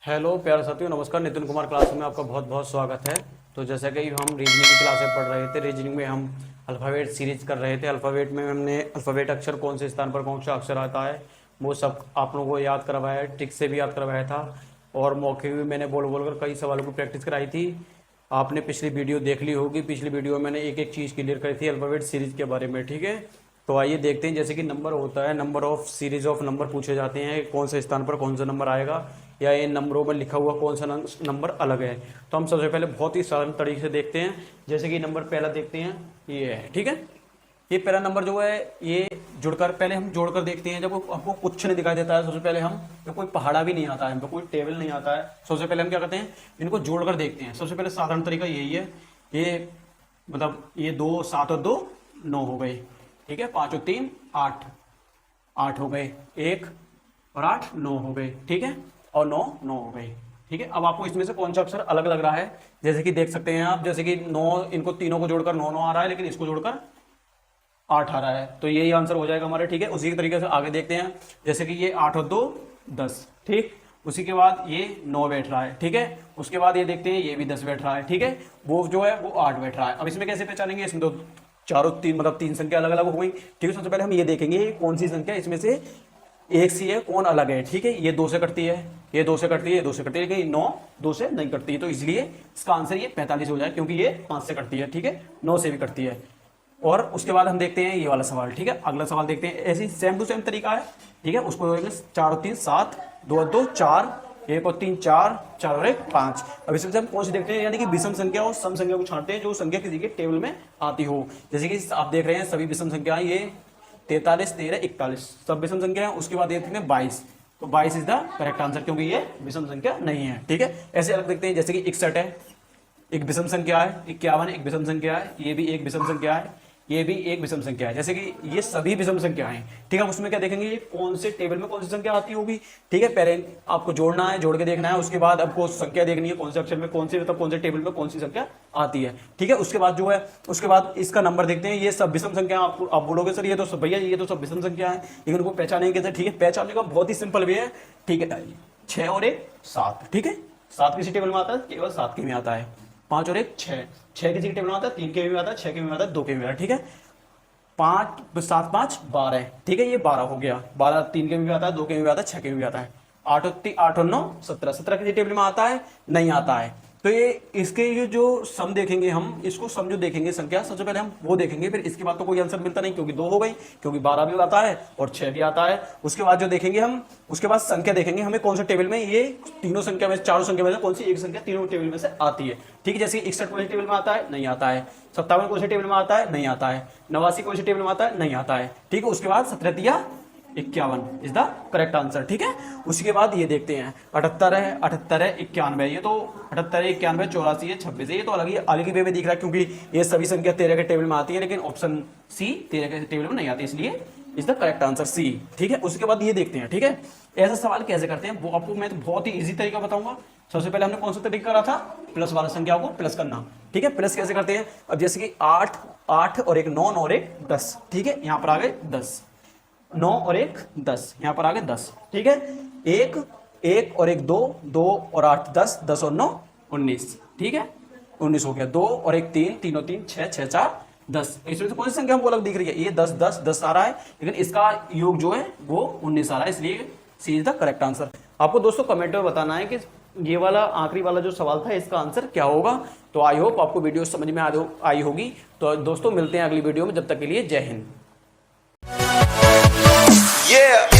Hello प्यारे साथियों, नमस्कार। नितिन कुमार क्लास में आपका बहुत बहुत स्वागत है। तो जैसा कि हम रीजनिंग की क्लासें पढ़ रहे थे, रीजनिंग में हम अल्फ़ाबेट सीरीज कर रहे थे। अल्फ़ाबेट में हमने अल्फ़ाबेट अक्षर कौन से स्थान पर कौन सा अक्षर आता है वो सब आप लोगों को याद करवाया है, ट्रिक से भी याद करवाया था और मौके भी मैंने बोल कर कई सवालों की प्रैक्टिस कराई थी। आपने पिछली वीडियो देख ली होगी। पिछली वीडियो में मैंने एक एक चीज़ क्लियर करी थी अल्फ़ाबेट सीरीज के बारे में, ठीक है। तो आइए देखते हैं। जैसे कि नंबर होता है, number of series of number पूछे जाते हैं, कौन से स्थान पर कौन सा नंबर आएगा या इन नंबरों में लिखा हुआ कौन सा नंबर अलग है। तो हम सबसे पहले बहुत ही सरल तरीके से देखते हैं। जैसे कि नंबर पहला देखते हैं, ये है, ठीक है। ये पहला नंबर जो है ये जुड़कर, पहले हम जोड़कर देखते हैं। जब हमको कुछ नहीं दिखाई देता है, सबसे पहले हम, तो कोई पहाड़ा भी नहीं आता है, हमको कोई टेबल नहीं आता है, सबसे पहले हम क्या करते हैं, इनको जोड़कर देखते हैं। सबसे पहले साधारण तरीका यही है। ये मतलब ये 2, 7 और 2 9 हो गए, ठीक है। 5 और 3 8 8 हो गए, 1 और 8 9 हो गए, ठीक है। और 9 9 हो गए, ठीक है। अब आपको इसमें से कौन सा अक्षर अलग लग रहा है, जैसे कि देख सकते हैं आप। जैसे कि 9, इनको तीनों को जोड़कर 9 9 आ रहा है, लेकिन इसको जोड़कर 8 आ रहा है, तो यही आंसर हो जाएगा हमारे, ठीक है। उसी तरीके से आगे देखते हैं। जैसे कि ये 8 और 2 10, ठीक। उसी के बाद ये 9 बैठ रहा है, ठीक है। उसके बाद ये देखते हैं, ये भी 10 बैठ रहा है, ठीक है। वो जो है वो 8 बैठ रहा है। अब इसमें कैसे पहचानेंगे, इसमें तो चारों तीन मतलब 3 संख्या अलग अलग हो गई, ठीक है। सबसे पहले हम ये देखेंगे कौन सी संख्या इसमें से एक सी है, कौन अलग है, ठीक है। ये 2 से कटती है, ये 2 से कटती है, ये 2 से कटती है, लेकिन 9 2 से नहीं कटती है, तो इसलिए इसका आंसर ये 45 हो जाए, क्योंकि ये 5 से कटती है, ठीक है। 9 से भी कटती है। और उसके बाद हम देखते हैं ये वाला सवाल, ठीक है। अगला सवाल देखते हैं। ऐसे सेम टू सेम तरीका है, ठीक है। उसको 4 और 3 7, 2 और 2 4, 1 और 3 4, 4 और 1 5। अब इसमें से हम कौन सी देखते हैं, यानी कि विषम संख्या और सम संख्या को छांटते हैं, जो संख्या किसी के टेबल में आती हो। जैसे कि आप देख रहे हैं सभी विषम संख्याएं, ये 43 13 41 सब विषम संख्या है। उसके बाद देखते हैं 22, तो 22 इज द करेक्ट आंसर, क्योंकि ये विषम संख्या नहीं है, ठीक है। ऐसे अलग देखते हैं। जैसे कि 61 है, एक विषम संख्या है। 51 एक विषम संख्या है, ये भी एक विषम संख्या है, ये भी एक विषम संख्या है। जैसे कि ये सभी विषम संख्या हैं, ठीक है। उसमें क्या देखेंगे, ये कौन से टेबल में कौन सी संख्या आती होगी, ठीक है। पहले आपको जोड़ना है, जोड़ के देखना है। उसके बाद आपको संख्या देखनी है, कौन से अक्षर में कौन से, मतलब कौन से टेबल में कौन सी संख्या आती है, ठीक है। उसके बाद जो है, उसके बाद इसका नंबर देखते हैं। ये सब विषम संख्या, आप बोलोगे सर ये तो सब, भैया ये तो सब विषम संख्या है, लेकिन उनको पहचानेंगे कैसे, ठीक है। पहचानने का बहुत ही सिंपल वे है, ठीक है। 6 और 1 7, ठीक है। 7 किसी टेबल में आता है, केवल 7 के में आता है। 5 और 1 6, 6 किसी टेबल में आता है, 3 के में आता है, 6 के में आता है, 2 के में आता है, ठीक है। 5 7 5 12, ठीक है। ये 12 हो गया। 12 3 के में भी आता है, 2 के में भी आता है, 6 के में भी आता है। 8 और 9 17, 17 किसी टेबल में आता है, नहीं आता है। तो ये इसके ये जो सम देखेंगे हम, इसको सम जो देखेंगे संख्या, सबसे पहले हम वो देखेंगे, फिर इसके बाद तो कोई आंसर मिलता नहीं, क्योंकि 2 हो गई, क्योंकि 12 भी आता है और 6 भी आता है। उसके बाद जो देखेंगे हम, उसके बाद संख्या देखेंगे, हमें कौन से टेबल में ये तीनों संख्या में, चारों संख्या में से कौन सी एक संख्या तीनों टेबल में से आती है, ठीक है। जैसे 61 कौन से टेबल में आता है, नहीं आता है। 57 कौन से टेबल में आता है, नहीं आता है। 89 कौन से टेबल में आता है, नहीं आता है, ठीक है। उसके बाद 17 51 इज द करेक्ट आंसर, ठीक है। उसके बाद ये देखते हैं 78 है, 78 है, 91, ये तो 78 है, 91 84 है, 26 है, ये तो अलग ही वे में दिख रहा है, क्योंकि ये सभी संख्या 13 के टेबल में आती है, लेकिन ऑप्शन सी 13 के टेबल में नहीं आती, इसलिए is the correct answer C, ठीक है। उसके बाद ये देखते हैं, ठीक है, ऐसा सवाल कैसे करते हैं वो आपको मैं तो बहुत ही इजी तरीका बताऊंगा। सबसे पहले हमने कौन सा तरीका करा था, प्लस वाला संख्याओं को प्लस करना, ठीक है। प्लस कैसे करते हैं, अब जैसे कि 8 8 और 1 9, 9 और 1 10, ठीक है। यहाँ पर आ गए 10, 9 और 1 10, यहाँ पर आ गए 10, ठीक है। 1 और 1 2, 2 और 8 10, 10 और 9 19, ठीक है। 19 हो गया। 2 और 1 3, 3 और 3 6, 6 4 10। इसमें से कौन सी संख्या हमको अलग दिख रही है, ये 10 10 10 आ रहा है, लेकिन इसका योग जो है वो 19 आ रहा है, इसलिए सी इज द करेक्ट आंसर। आपको दोस्तों कमेंट में बताना है कि ये वाला आखिरी वाला जो सवाल था इसका आंसर क्या होगा। तो आई होप आपको वीडियो समझ में आई होगी। तो दोस्तों मिलते हैं अगली वीडियो में, जब तक के लिए जय हिंद। Yeah.